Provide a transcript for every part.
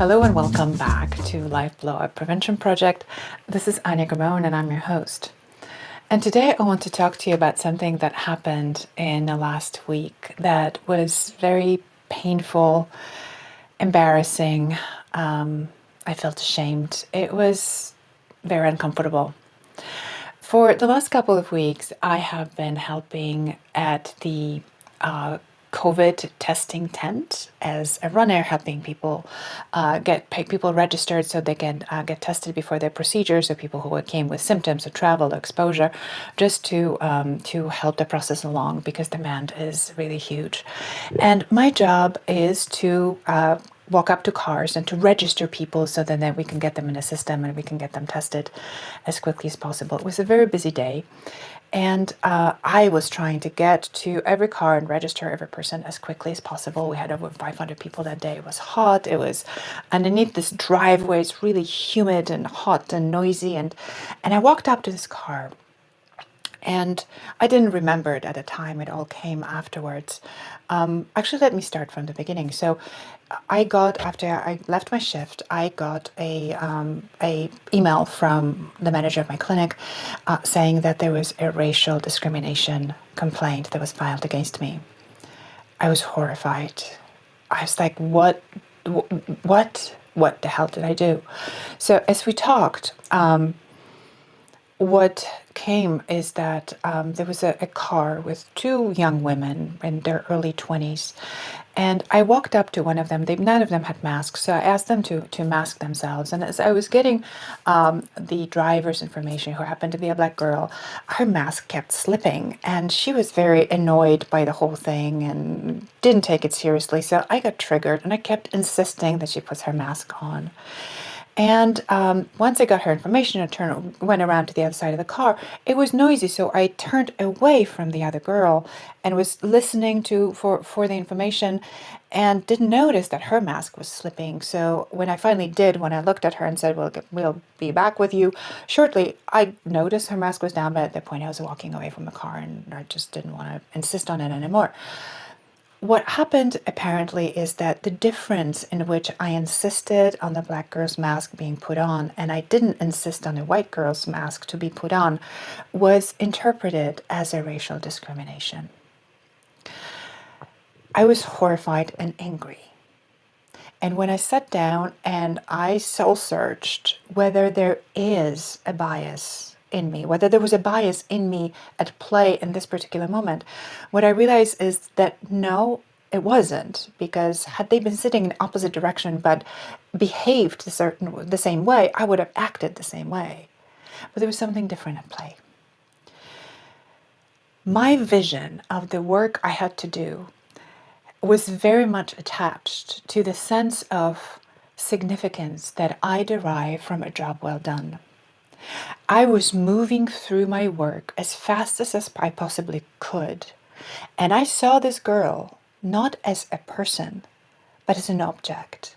Hello and welcome back to Life Blow Up Prevention Project. This is Anya Gamone and I'm your host. And today I want to talk to you about something that happened in the last week that was very painful, embarrassing. I felt ashamed. It was very uncomfortable. For the last couple of weeks, I have been helping at the COVID testing tent as a runner, helping people get people registered so they can get tested before their procedures. So people who came with symptoms of travel, exposure, just to help the process along because demand is really huge. And my job is to walk up to cars and to register people so that then we can get them in the system and we can get them tested as quickly as possible. It was a very busy day. And I was trying to get to every car and register every person as quickly as possible. We had over 500 people that day. It was hot. It was underneath this driveway. It's really humid and hot and noisy. And I walked up to this car. And I didn't remember it at the time. It all came afterwards. Actually, let me start from the beginning. So I got, after I left my shift, I got a email from the manager of my clinic saying that there was a racial discrimination complaint that was filed against me. I was horrified. I was like, what the hell did I do? So as we talked, what came is that there was a car with two young women in their early 20s. And I walked up to one of them. None of them had masks, so I asked them to mask themselves. And as I was getting the driver's information, who happened to be a black girl, her mask kept slipping. And she was very annoyed by the whole thing and didn't take it seriously. So I got triggered and I kept insisting that she puts her mask on. And once I got her information, I went around to the other side of the car. It was noisy, so I turned away from the other girl and was listening for the information, and didn't notice that her mask was slipping. So when I finally did, when I looked at her and said, "We'll be back with you shortly," I noticed her mask was down. But at that point, I was walking away from the car, and I just didn't want to insist on it anymore. What happened apparently is that the difference in which I insisted on the black girl's mask being put on and I didn't insist on the white girl's mask to be put on was interpreted as a racial discrimination. I was horrified and angry. And when I sat down and I soul searched whether there is a bias in me, whether there was a bias in me at play in this particular moment, what I realized is that no, it wasn't, because had they been sitting in opposite direction but behaved the same way, I would have acted the same way. But there was something different at play. My vision of the work I had to do was very much attached to the sense of significance that I derive from a job well done. I was moving through my work as fast as I possibly could, and I saw this girl not as a person, but as an object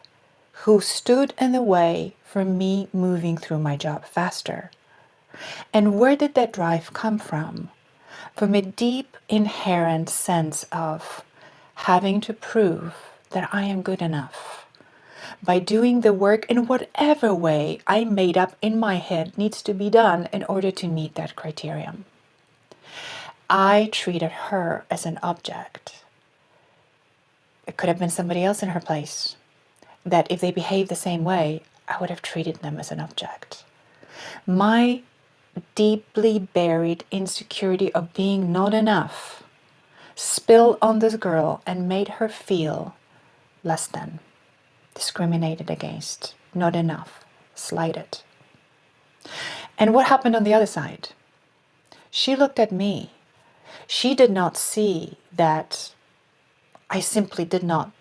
who stood in the way for me moving through my job faster. And where did that drive come from? From a deep inherent sense of having to prove that I am good enough by doing the work in whatever way I made up in my head needs to be done in order to meet that criterion. I treated her as an object. It could have been somebody else in her place, that if they behaved the same way, I would have treated them as an object. My deeply buried insecurity of being not enough spilled on this girl and made her feel less than, discriminated against, not enough, slighted. And what happened on the other side? She looked at me. She did not see that I simply did not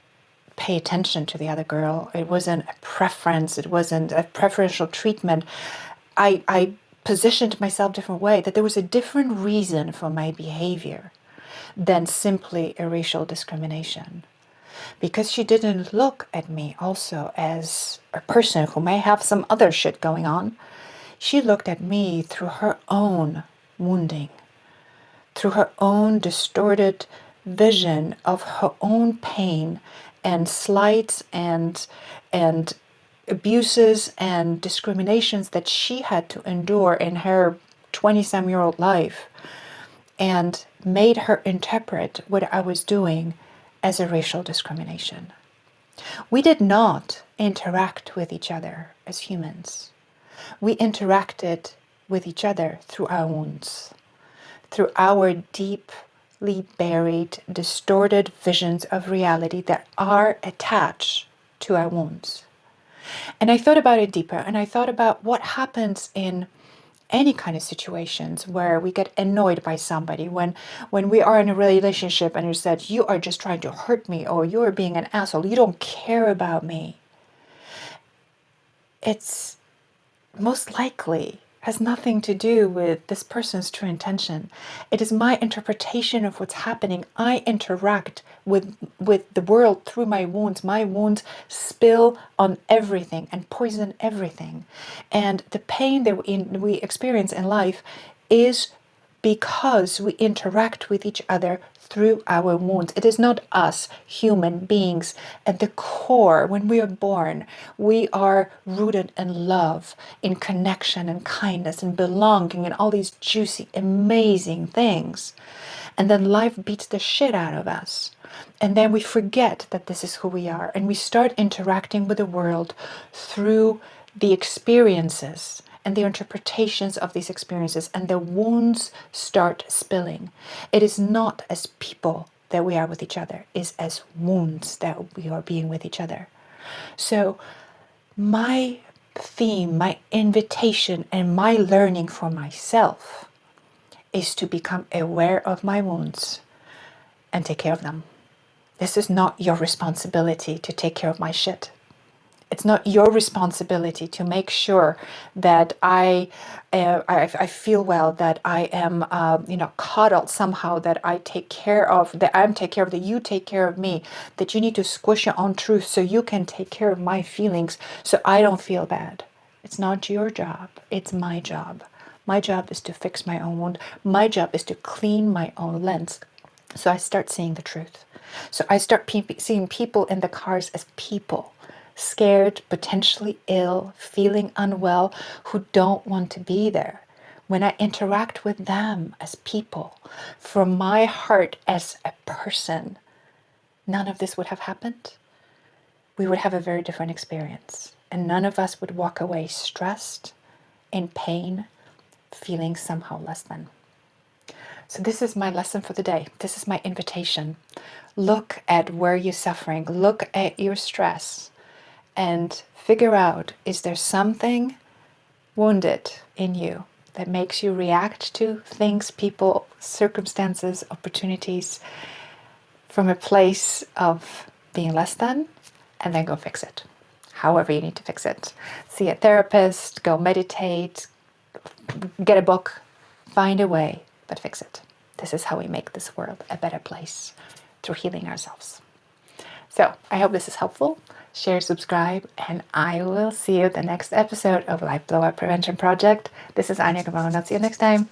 pay attention to the other girl. It wasn't a preference. It wasn't a preferential treatment. I positioned myself a different way, that there was a different reason for my behavior than simply a racial discrimination. Because she didn't look at me also as a person who may have some other shit going on. She looked at me through her own wounding, through her own distorted vision of her own pain and slights and abuses and discriminations that she had to endure in her 20-some-year-old life, and made her interpret what I was doing as a racial discrimination. We did not interact with each other as humans. We interacted with each other through our wounds, through our deeply buried, distorted visions of reality that are attached to our wounds. And I thought about it deeper, and I thought about what happens in any kind of situations where we get annoyed by somebody, when we are in a relationship and you said, you are just trying to hurt me, or you are being an asshole, you don't care about me. It's most likely has nothing to do with this person's true intention. It is my interpretation of what's happening. I interact with the world through my wounds. My wounds spill on everything and poison everything. And the pain that we experience in life is because we interact with each other through our wounds. It is not us, human beings, at the core. When we are born, we are rooted in love, in connection and kindness and belonging and all these juicy, amazing things. And then life beats the shit out of us. And then we forget that this is who we are. And we start interacting with the world through the experiences and the interpretations of these experiences. And the wounds start spilling. It is not as people that we are with each other, it is as wounds that we are being with each other. So my theme, my invitation, and my learning for myself is to become aware of my wounds and take care of them. This is not your responsibility to take care of my shit. It's not your responsibility to make sure that I feel well, that I am coddled somehow, that I take care of, that I'm take care of, that you take care of me, that you need to squish your own truth so you can take care of my feelings so I don't feel bad. It's not your job. It's my job. My job is to fix my own wound. My job is to clean my own lens. So I start seeing the truth. So I start seeing people in the cars as people, scared, potentially ill, feeling unwell, who don't want to be there. When I interact with them as people, from my heart as a person, none of this would have happened. We would have a very different experience. And none of us would walk away stressed, in pain, feeling somehow less than. So this is my lesson for the day. This is my invitation. Look at where you're suffering. Look at your stress and figure out, is there something wounded in you that makes you react to things, people, circumstances, opportunities from a place of being less than, and then go fix it. However you need to fix it. See a therapist, go meditate, get a book, find a way, but fix it. This is how we make this world a better place, through healing ourselves. So I hope this is helpful. Share, subscribe, and I will see you at the next episode of Life Blowout Prevention Project. This is Anya Gavone. I'll see you next time.